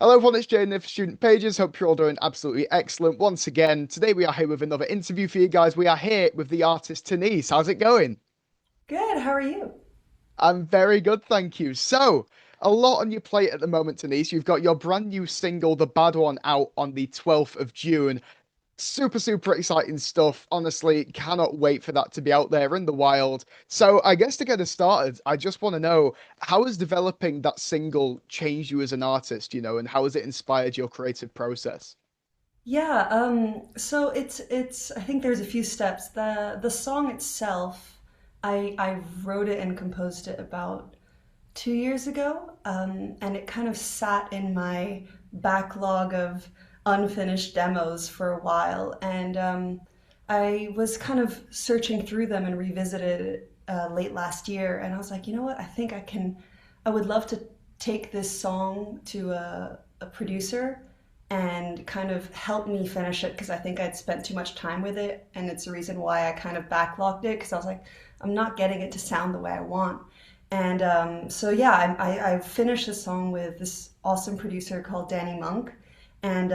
Hello, everyone. It's Jayden for Student Pages. Hope you're all doing absolutely excellent. Once again, today we are here with another interview for you guys. We are here with the artist Tanis. How's it going? Good. How are you? I'm very good, thank you. So, a lot on your plate at the moment, Tanis. You've got your brand new single, The Bad One, out on the 12th of June. Super, super exciting stuff. Honestly, cannot wait for that to be out there in the wild. So, I guess to get us started, I just want to know how has developing that single changed you as an artist, and how has it inspired your creative process? Yeah, so it's I think there's a few steps. The song itself, I wrote it and composed it about 2 years ago, and it kind of sat in my backlog of unfinished demos for a while, and I was kind of searching through them and revisited it late last year, and I was like, you know what? I would love to take this song to a producer and kind of help me finish it because I think I'd spent too much time with it, and it's the reason why I kind of backlogged it because I was like, I'm not getting it to sound the way I want. And so yeah, I finished the song with this awesome producer called Danny Monk, and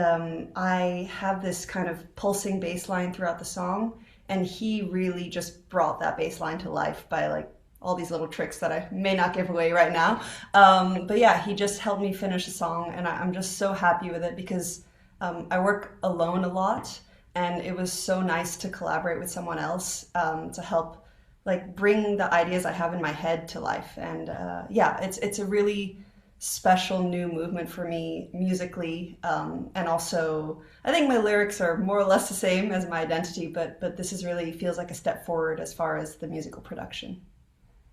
I have this kind of pulsing bass line throughout the song, and he really just brought that bass line to life by like all these little tricks that I may not give away right now. But yeah, he just helped me finish the song, and I'm just so happy with it because I work alone a lot, and it was so nice to collaborate with someone else to help like bring the ideas I have in my head to life. And yeah, it's a really special new movement for me musically, and also I think my lyrics are more or less the same as my identity, but this is really feels like a step forward as far as the musical production.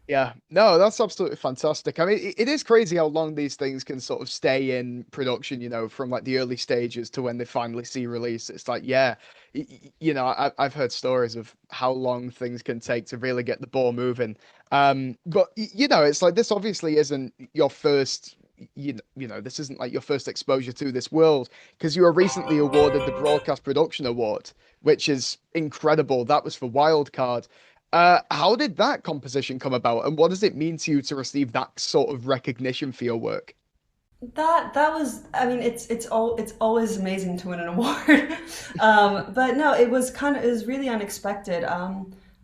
Yeah, no, that's absolutely fantastic. I mean, it is crazy how long these things can sort of stay in production, from like the early stages to when they finally see release. It's like, yeah, I've heard stories of how long things can take to really get the ball moving. But it's like this obviously isn't your first, this isn't like your first exposure to this world because you were recently awarded the Broadcast Production Award, which is incredible. That was for Wildcard. How did that composition come about, and what does it mean to you to receive that sort of recognition for your work? That was, I mean, it's always amazing to win an award. But no, it was really unexpected.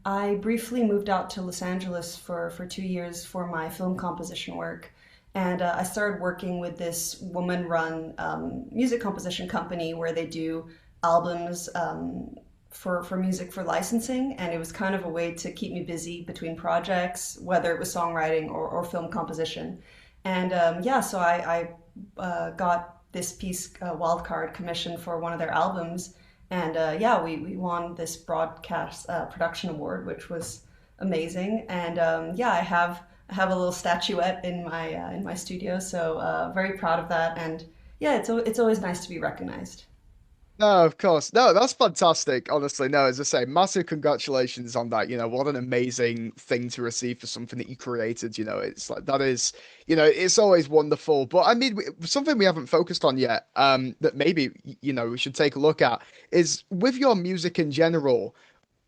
I briefly moved out to Los Angeles for 2 years for my film composition work, and I started working with this woman-run music composition company where they do albums for music for licensing, and it was kind of a way to keep me busy between projects, whether it was songwriting or film composition. And yeah, so I got this piece, Wildcard, commissioned for one of their albums. And yeah, we won this broadcast production award, which was amazing. And yeah, I have a little statuette in my studio, so very proud of that. And yeah, it's always nice to be recognized. No, of course. No, that's fantastic. Honestly, no, as I say, massive congratulations on that. What an amazing thing to receive for something that you created. It's like that is, it's always wonderful. But I mean, something we haven't focused on yet, that maybe, we should take a look at is with your music in general.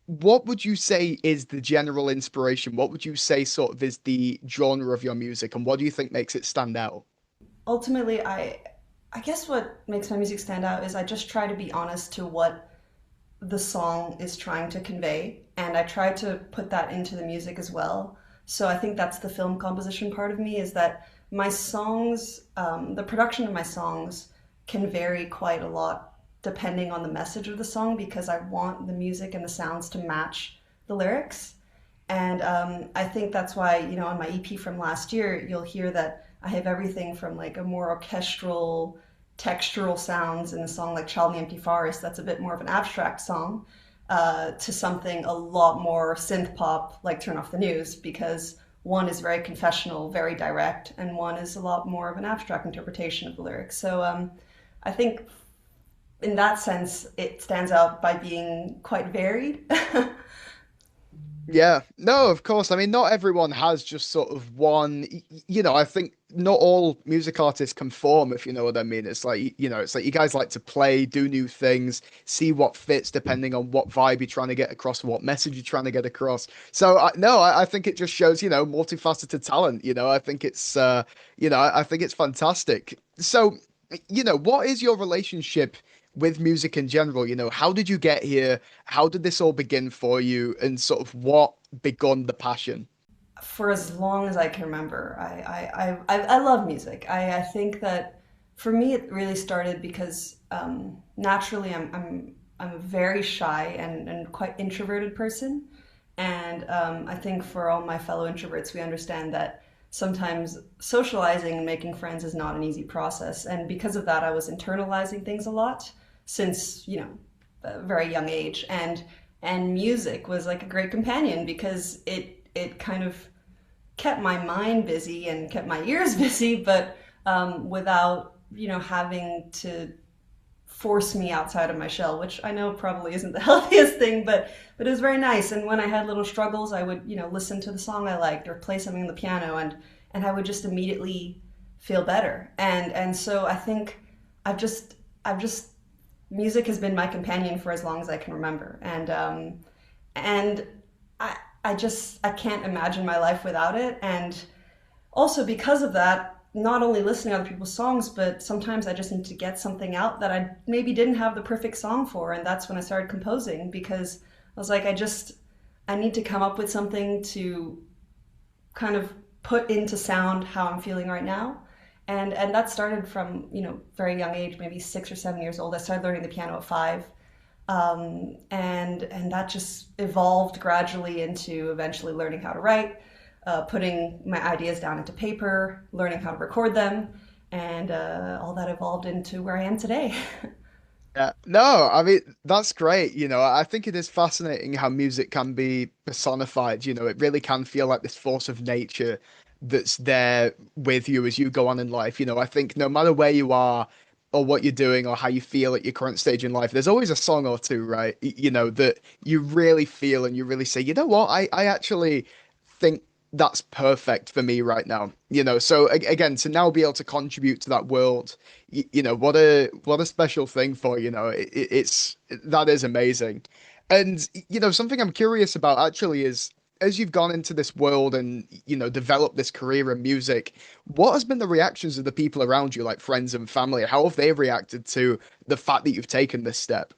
What would you say is the general inspiration? What would you say sort of is the genre of your music, and what do you think makes it stand out? Ultimately, I guess what makes my music stand out is I just try to be honest to what the song is trying to convey, and I try to put that into the music as well. So I think that's the film composition part of me, is that my songs, the production of my songs can vary quite a lot depending on the message of the song because I want the music and the sounds to match the lyrics. And I think that's why, on my EP from last year, you'll hear that I have everything from like a more orchestral, textural sounds in a song like Child in the Empty Forest, that's a bit more of an abstract song, to something a lot more synth pop like Turn Off the News, because one is very confessional, very direct, and one is a lot more of an abstract interpretation of the lyrics. So I think in that sense, it stands out by being quite varied. Yeah, no, of course. I mean, not everyone has just sort of one, I think not all music artists conform, if you know what I mean. It's like, it's like you guys like to play, do new things, see what fits depending on what vibe you're trying to get across, what message you're trying to get across. So, no, I think it just shows, multifaceted talent. I think it's, I think it's fantastic. So, What is your relationship with music in general? How did you get here? How did this all begin for you? And sort of what begun the passion? For as long as I can remember, I love music. I think that for me it really started because naturally I'm a very shy and quite introverted person, and I think for all my fellow introverts, we understand that sometimes socializing and making friends is not an easy process. And because of that, I was internalizing things a lot since a very young age, and music was like a great companion because it kind of kept my mind busy and kept my ears busy, but without having to force me outside of my shell, which I know probably isn't the healthiest thing, but it was very nice. And when I had little struggles, I would listen to the song I liked or play something on the piano, and I would just immediately feel better. And so I think I've just music has been my companion for as long as I can remember, and I can't imagine my life without it. And also because of that, not only listening to other people's songs, but sometimes I just need to get something out that I maybe didn't have the perfect song for. And that's when I started composing, because I was like, I need to come up with something to kind of put into sound how I'm feeling right now. And that started from, very young age, maybe 6 or 7 years old. I started learning the piano at 5. And that just evolved gradually into eventually learning how to write, putting my ideas down into paper, learning how to record them, and all that evolved into where I am today. Yeah. No, I mean, that's great. I think it is fascinating how music can be personified. It really can feel like this force of nature that's there with you as you go on in life. I think no matter where you are or what you're doing or how you feel at your current stage in life, there's always a song or two, right? That you really feel and you really say, you know what, I actually think that's perfect for me right now. So again, to now be able to contribute to that world, what a special thing for, it's that is amazing. And something I'm curious about actually is, as you've gone into this world and developed this career in music, what has been the reactions of the people around you, like friends and family? How have they reacted to the fact that you've taken this step?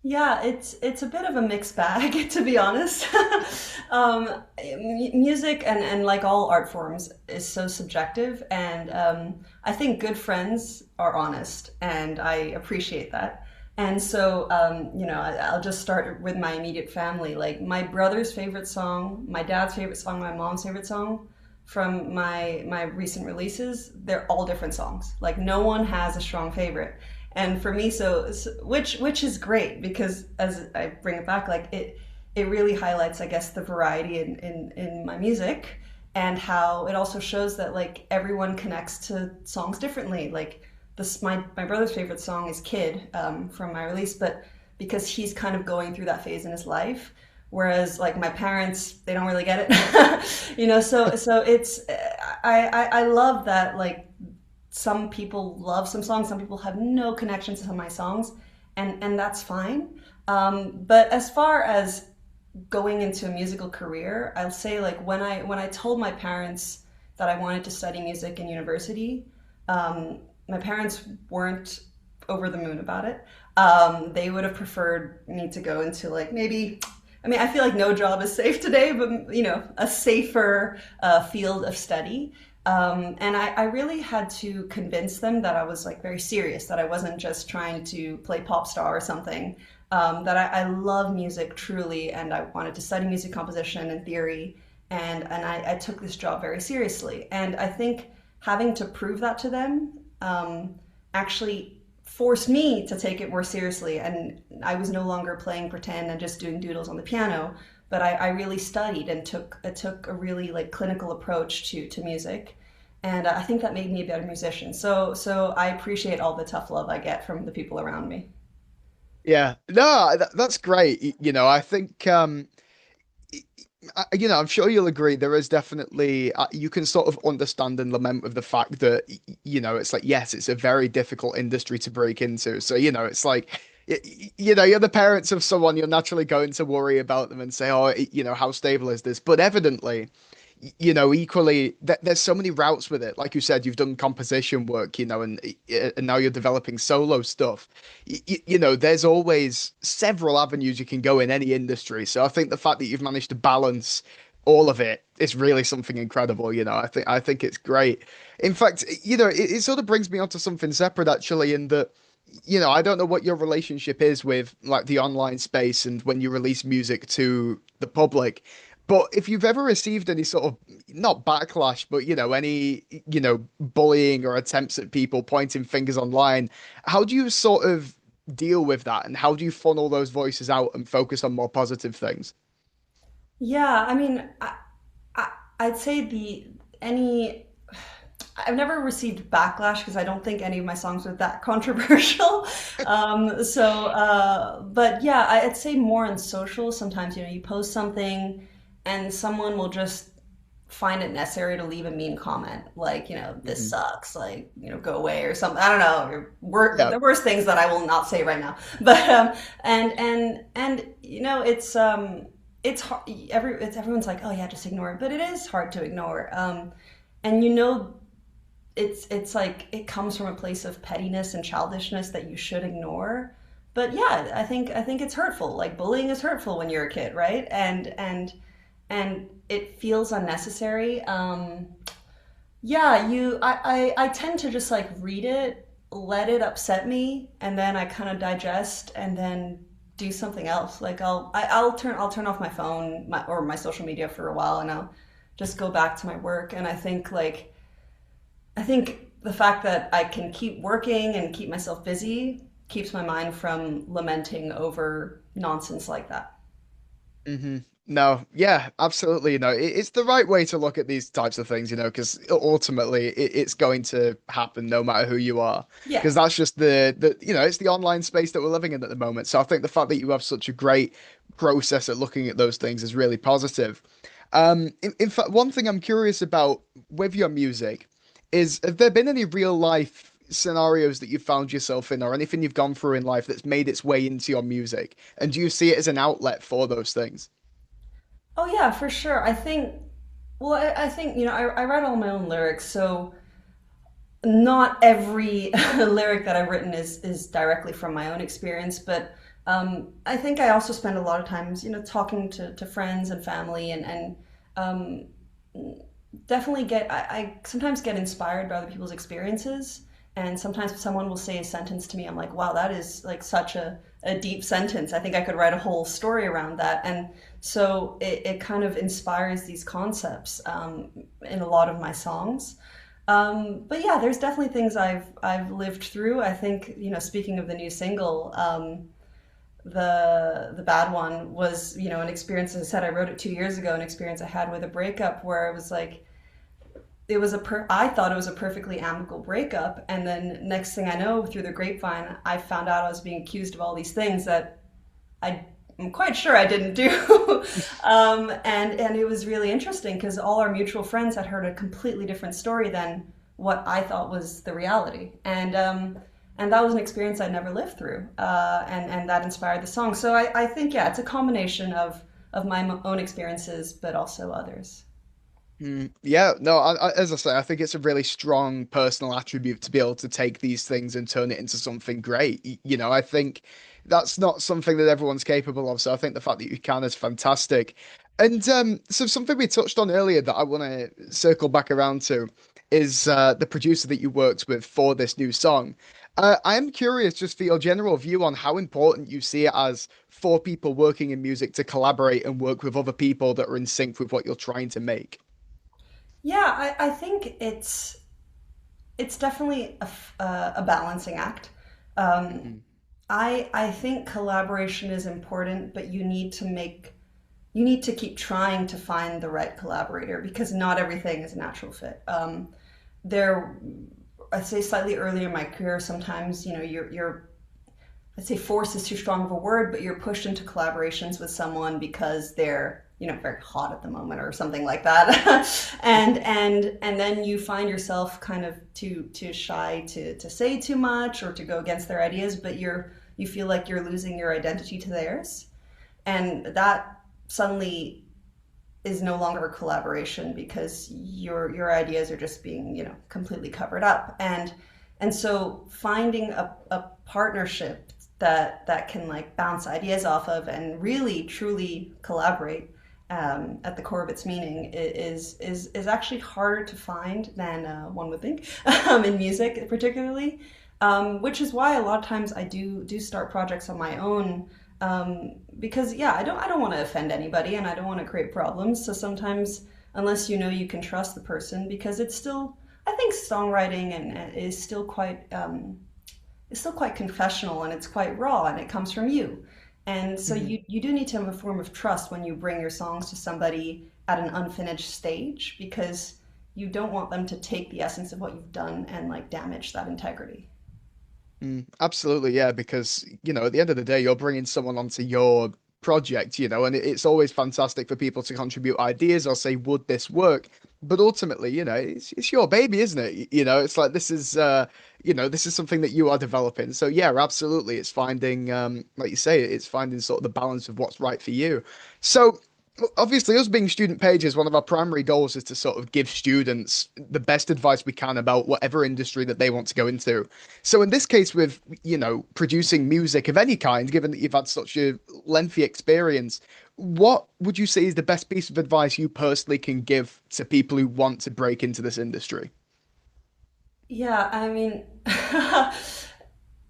Yeah, it's a bit of a mixed bag, to be honest. Music and like all art forms is so subjective, and I think good friends are honest, and I appreciate that. And so, I'll just start with my immediate family. Like my brother's favorite song, my dad's favorite song, my mom's favorite song from my recent releases, they're all different songs. Like no one has a strong favorite. And for me, which is great, because as I bring it back, like it really highlights, I guess, the variety in my music, and how it also shows that like everyone connects to songs differently. Like this, my brother's favorite song is Kid, from my release, but because he's kind of going through that phase in his life, whereas like my parents, they don't really get it. So it's I love that, like some people love some songs, some people have no connection to some of my songs, and that's fine. But as far as going into a musical career, I'll say like when I told my parents that I wanted to study music in university, my parents weren't over the moon about it. They would have preferred me to go into like maybe. I mean, I feel like no job is safe today, but a safer field of study. And I really had to convince them that I was like very serious, that I wasn't just trying to play pop star or something. That I love music truly, and I wanted to study music composition and theory, and I took this job very seriously. And I think having to prove that to them actually forced me to take it more seriously. And I was no longer playing pretend and just doing doodles on the piano, but I really studied and took a really like clinical approach to music. And I think that made me a better musician. So I appreciate all the tough love I get from the people around me. Yeah, no, that's great. I think I'm sure you'll agree. There is definitely you can sort of understand and lament with the fact that it's like yes, it's a very difficult industry to break into. So it's like you're the parents of someone, you're naturally going to worry about them and say, oh, how stable is this? But evidently, equally, there's so many routes with it. Like you said, you've done composition work, and now you're developing solo stuff. There's always several avenues you can go in any industry. So I think the fact that you've managed to balance all of it is really something incredible. I think it's great. In fact, it sort of brings me on to something separate actually, in that I don't know what your relationship is with like the online space and when you release music to the public, but if you've ever received any sort of not backlash, but any bullying or attempts at people pointing fingers online, how do you sort of deal with that, and how do you funnel those voices out and focus on more positive things? Yeah, I mean, I, I'd say the any I've never received backlash because I don't think any of my songs are that controversial. But yeah, I'd say more on social. Sometimes, you post something and someone will just find it necessary to leave a mean comment, like, this Hmm. sucks, like, go away or something. I don't know. Yeah. The worst things that I will not say right now. But, it's hard. Everyone's like, oh yeah, just ignore it. But it is hard to ignore. And it's like it comes from a place of pettiness and childishness that you should ignore. But yeah, I think it's hurtful. Like bullying is hurtful when you're a kid, right? And it feels unnecessary. Yeah, I tend to just like read it, let it upset me, and then I kind of digest and then do something else. Like I'll turn off my phone or my social media for a while, and I'll just go back to my work. And I think the fact that I can keep working and keep myself busy keeps my mind from lamenting over nonsense like that. Hmm. No, yeah, absolutely. It's the right way to look at these types of things, because ultimately it's going to happen no matter who you are. Yeah. Because that's just it's the online space that we're living in at the moment. So I think the fact that you have such a great process at looking at those things is really positive. In fact, one thing I'm curious about with your music is, have there been any real life scenarios that you've found yourself in, or anything you've gone through in life that's made its way into your music? And do you see it as an outlet for those things? Oh yeah, for sure. I think, I write all my own lyrics, so not every lyric that I've written is directly from my own experience, but I think I also spend a lot of times, talking to friends and family, and definitely I sometimes get inspired by other people's experiences. And sometimes someone will say a sentence to me, I'm like, wow, that is like such a deep sentence. I think I could write a whole story around that. And so it kind of inspires these concepts in a lot of my songs. But yeah, there's definitely things I've lived through. I think, speaking of the new single, the bad one was, an experience. As I said, I wrote it 2 years ago, an experience I had with a breakup where it was like, I thought it was a perfectly amicable breakup, and then next thing I know, through the grapevine, I found out I was being accused of all these things that I'm quite sure I didn't do. And it was really interesting because all our mutual friends had heard a completely different story than what I thought was the reality. And that was an experience I'd never lived through, and that inspired the song. So I think, yeah, it's a combination of my own experiences, but also others. Yeah, no, as I say, I think it's a really strong personal attribute to be able to take these things and turn it into something great. I think that's not something that everyone's capable of. So I think the fact that you can is fantastic. And so something we touched on earlier that I want to circle back around to is the producer that you worked with for this new song. I am curious just for your general view on how important you see it as for people working in music to collaborate and work with other people that are in sync with what you're trying to make. Yeah, I think it's definitely a balancing act. Um, Mhm. I think collaboration is important, but you need to keep trying to find the right collaborator because not everything is a natural fit. There, I'd say slightly earlier in my career, sometimes you're I'd say force is too strong of a word, but you're pushed into collaborations with someone because they're very hot at the moment or something like that. And then you find yourself kind of too shy to say too much or to go against their ideas, but you feel like you're losing your identity to theirs, and that suddenly is no longer a collaboration because your ideas are just being, completely covered up. And so finding a partnership that can like bounce ideas off of and really truly collaborate, at the core of its meaning, is actually harder to find than one would think, in music particularly, which is why a lot of times I do start projects on my own, because yeah, I don't want to offend anybody and I don't want to create problems. So sometimes, unless you can trust the person, because it's still, I think songwriting and is still quite confessional, and it's quite raw, and it comes from you. And so Mhm. you do need to have a form of trust when you bring your songs to somebody at an unfinished stage, because you don't want them to take the essence of what you've done and like damage that integrity. Absolutely, yeah, because, at the end of the day, you're bringing someone onto your project, and it's always fantastic for people to contribute ideas or say, would this work? But ultimately, it's your baby, isn't it? It's like this is something that you are developing. So yeah, absolutely. It's finding, like you say, it's finding sort of the balance of what's right for you. So obviously, us being student pages, one of our primary goals is to sort of give students the best advice we can about whatever industry that they want to go into. So in this case, with producing music of any kind, given that you've had such a lengthy experience, what would you say is the best piece of advice you personally can give to people who want to break into this industry? Yeah, I mean,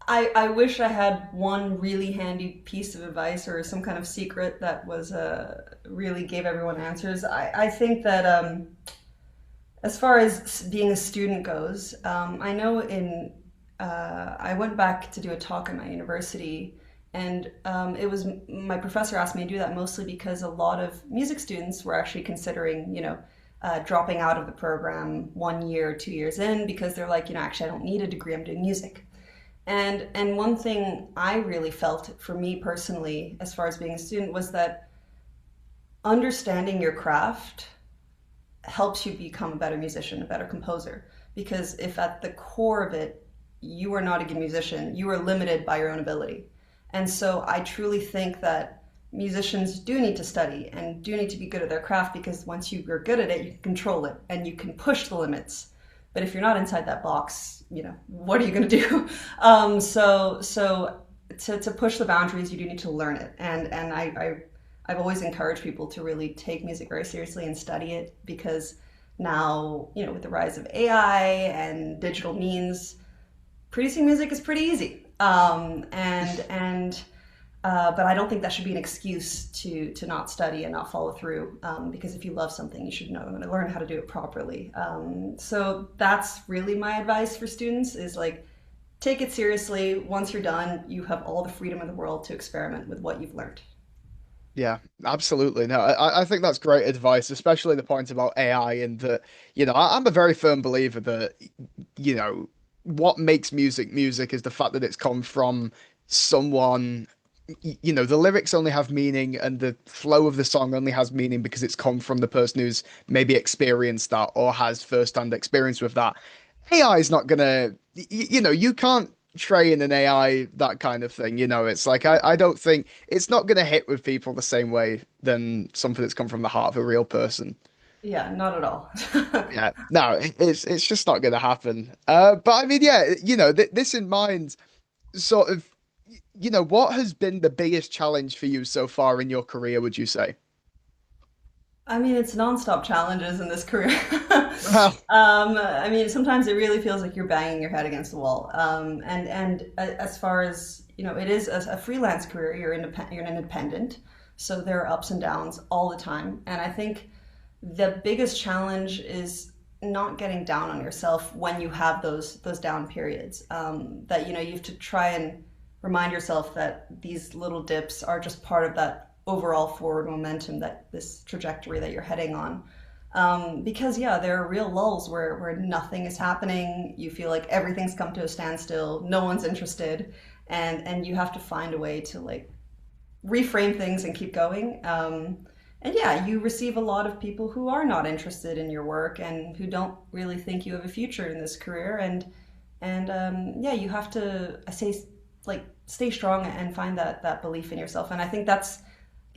I wish I had one really handy piece of advice or some kind of secret that was really gave everyone answers. I think that, as far as being a student goes, I know I went back to do a talk at my university, and it was my professor asked me to do that mostly because a lot of music students were actually considering, dropping out of the program 1 year, 2 years in, because they're like, actually, I don't need a degree. I'm doing music. And one thing I really felt for me personally, as far as being a student, was that understanding your craft helps you become a better musician, a better composer. Because if at the core of it, you are not a good musician, you are limited by your own ability. And so I truly think that musicians do need to study and do need to be good at their craft, because once you're good at it, you can control it and you can push the limits. But if you're not inside that box, what are you going to do? So to push the boundaries, you do need to learn it. And I've always encouraged people to really take music very seriously and study it, because now, with the rise of AI and digital means, producing music is pretty easy. But I don't think that should be an excuse to not study and not follow through. Because if you love something, you should know and learn how to do it properly. So that's really my advice for students: is like, take it seriously. Once you're done, you have all the freedom in the world to experiment with what you've learned. Yeah, absolutely. No, I think that's great advice, especially the point about AI, and that, I'm a very firm believer that, you know, what makes music music is the fact that it's come from someone, the lyrics only have meaning and the flow of the song only has meaning because it's come from the person who's maybe experienced that or has first-hand experience with that. AI is not gonna, you can't train an AI that kind of thing. It's like I don't think it's not gonna hit with people the same way than something that's come from the heart of a real person. Yeah, not at all. Yeah, no, it's just not gonna happen. But I mean, yeah, this in mind, sort of, what has been the biggest challenge for you so far in your career, would you say? I mean, it's nonstop challenges in this career. Well, I mean, sometimes it really feels like you're banging your head against the wall. And as far as it is a freelance career. You're an independent, so there are ups and downs all the time. And I think the biggest challenge is not getting down on yourself when you have those down periods. That you have to try and remind yourself that these little dips are just part of that overall forward momentum, that this trajectory that you're heading on. Because yeah, there are real lulls where nothing is happening. You feel like everything's come to a standstill. No one's interested, and you have to find a way to like reframe things and keep going. And yeah, you receive a lot of people who are not interested in your work and who don't really think you have a future in this career. And yeah, you have to, I say, like, stay strong and find that belief in yourself. And I think that's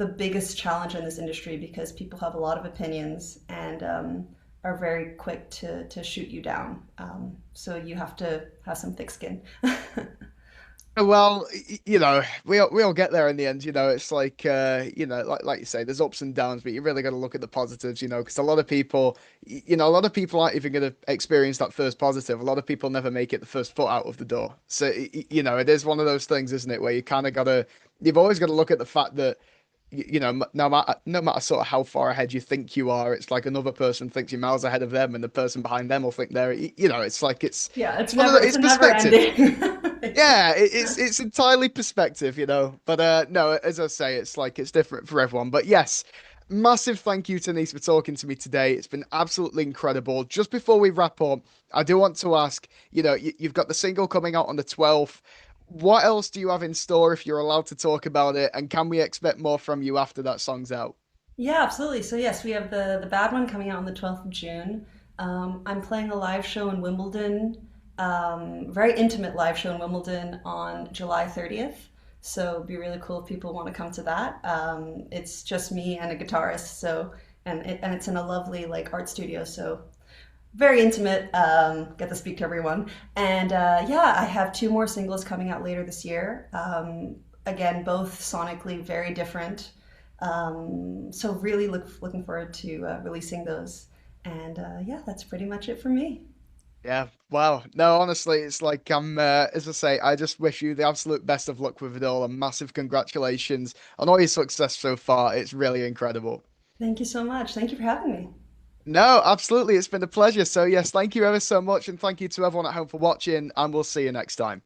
the biggest challenge in this industry because people have a lot of opinions and are very quick to shoot you down. So you have to have some thick skin. Well, we all get there in the end. It's like like you say, there's ups and downs, but you really got to look at the positives. Because a lot of people, a lot of people aren't even going to experience that first positive. A lot of people never make it the first foot out of the door. So it is one of those things, isn't it, where you kind of you've always got to look at the fact that no matter sort of how far ahead you think you are, it's like another person thinks you're miles ahead of them, and the person behind them will think it's like Yeah, it's one of the, it's it's a never perspective. ending. Yeah, it's entirely perspective. But no, as I say, it's like it's different for everyone. But yes, massive thank you, Tanis, for talking to me today. It's been absolutely incredible. Just before we wrap up, I do want to ask, you've got the single coming out on the 12th. What else do you have in store if you're allowed to talk about it? And can we expect more from you after that song's out? Yeah, absolutely. So yes, we have the bad one coming out on the 12th of June. I'm playing a live show in Wimbledon, very intimate live show in Wimbledon on July 30th. So it'd be really cool if people want to come to that. It's just me and a guitarist, so and it's in a lovely like art studio, so very intimate. Get to speak to everyone, and yeah, I have two more singles coming out later this year. Again, both sonically very different. So really looking forward to releasing those. And yeah, that's pretty much it for me. Yeah, wow. No, honestly, it's like as I say, I just wish you the absolute best of luck with it all and massive congratulations on all your success so far. It's really incredible. Thank you so much. Thank you for having me. No, absolutely. It's been a pleasure. So, yes, thank you ever so much. And thank you to everyone at home for watching. And we'll see you next time.